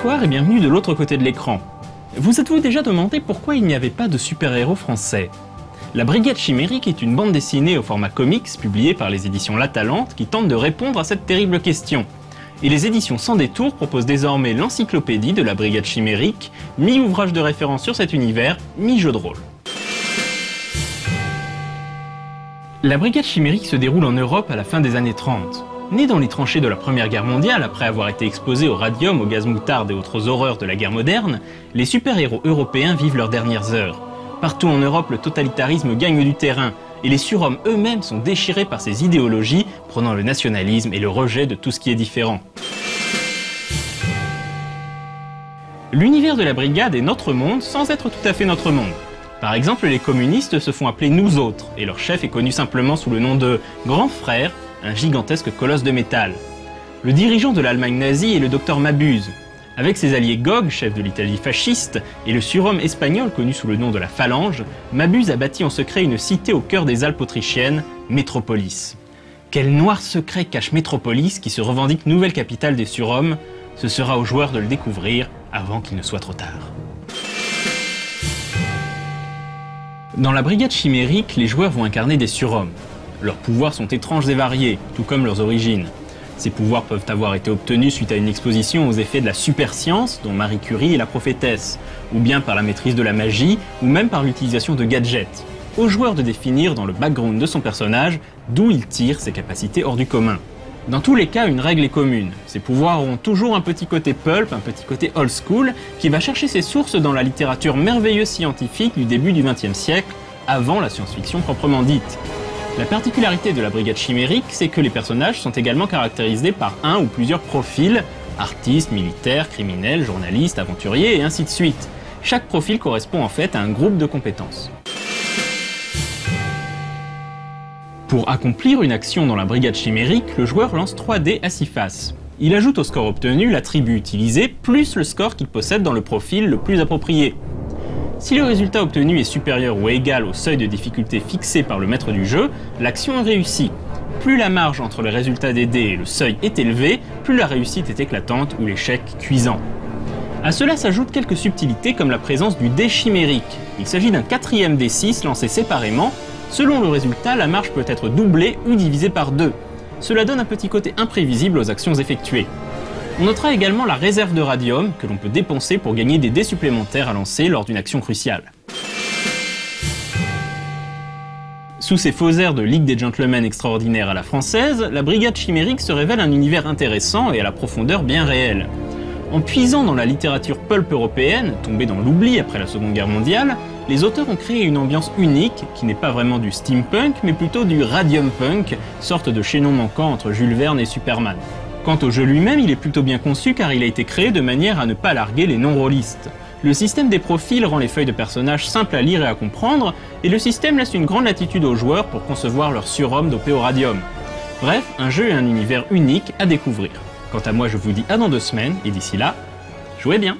Bonsoir et bienvenue de l'autre côté de l'écran. Vous êtes-vous déjà demandé pourquoi il n'y avait pas de super-héros français? La Brigade Chimérique est une bande dessinée au format comics publiée par les éditions La Talente qui tente de répondre à cette terrible question. Et les éditions Sans Détour proposent désormais l'encyclopédie de la Brigade Chimérique, mi-ouvrage de référence sur cet univers, mi-jeu de rôle. La Brigade Chimérique se déroule en Europe à la fin des années 30. Née dans les tranchées de la Première Guerre mondiale, après avoir été exposés au radium, au gaz moutarde et autres horreurs de la guerre moderne, les super-héros européens vivent leurs dernières heures. Partout en Europe, le totalitarisme gagne du terrain, et les surhommes eux-mêmes sont déchirés par ces idéologies, prônant le nationalisme et le rejet de tout ce qui est différent. L'univers de la Brigade est notre monde sans être tout à fait notre monde. Par exemple, les communistes se font appeler nous autres, et leur chef est connu simplement sous le nom de Grand Frère, un gigantesque colosse de métal. Le dirigeant de l'Allemagne nazie est le docteur Mabuse. Avec ses alliés Gog, chef de l'Italie fasciste, et le surhomme espagnol connu sous le nom de la Phalange, Mabuse a bâti en secret une cité au cœur des Alpes autrichiennes, Métropolis. Quel noir secret cache Métropolis qui se revendique nouvelle capitale des surhommes? Ce sera aux joueurs de le découvrir avant qu'il ne soit trop tard. Dans la Brigade Chimérique, les joueurs vont incarner des surhommes. Leurs pouvoirs sont étranges et variés, tout comme leurs origines. Ces pouvoirs peuvent avoir été obtenus suite à une exposition aux effets de la superscience, dont Marie Curie est la prophétesse, ou bien par la maîtrise de la magie, ou même par l'utilisation de gadgets. Au joueur de définir dans le background de son personnage d'où il tire ses capacités hors du commun. Dans tous les cas, une règle est commune. Ces pouvoirs auront toujours un petit côté pulp, un petit côté old school, qui va chercher ses sources dans la littérature merveilleuse scientifique du début du XXe siècle, avant la science-fiction proprement dite. La particularité de la Brigade Chimérique, c'est que les personnages sont également caractérisés par un ou plusieurs profils, artistes, militaires, criminels, journalistes, aventuriers et ainsi de suite. Chaque profil correspond en fait à un groupe de compétences. Pour accomplir une action dans la Brigade Chimérique, le joueur lance 3 dés à 6 faces. Il ajoute au score obtenu l'attribut utilisé plus le score qu'il possède dans le profil le plus approprié. Si le résultat obtenu est supérieur ou égal au seuil de difficulté fixé par le maître du jeu, l'action est réussie. Plus la marge entre le résultat des dés et le seuil est élevée, plus la réussite est éclatante ou l'échec cuisant. À cela s'ajoutent quelques subtilités comme la présence du dé chimérique. Il s'agit d'un 4e D6 lancé séparément. Selon le résultat, la marge peut être doublée ou divisée par 2. Cela donne un petit côté imprévisible aux actions effectuées. On notera également la réserve de radium que l'on peut dépenser pour gagner des dés supplémentaires à lancer lors d'une action cruciale. Sous ces faux airs de Ligue des Gentlemen extraordinaire à la française, la Brigade Chimérique se révèle un univers intéressant et à la profondeur bien réelle. En puisant dans la littérature pulp européenne, tombée dans l'oubli après la Seconde Guerre mondiale, les auteurs ont créé une ambiance unique qui n'est pas vraiment du steampunk mais plutôt du radium punk, sorte de chaînon manquant entre Jules Verne et Superman. Quant au jeu lui-même, il est plutôt bien conçu car il a été créé de manière à ne pas larguer les non-rôlistes. Le système des profils rend les feuilles de personnages simples à lire et à comprendre, et le système laisse une grande latitude aux joueurs pour concevoir leur surhomme dopé au radium. Bref, un jeu et un univers unique à découvrir. Quant à moi, je vous dis à dans 2 semaines, et d'ici là, jouez bien!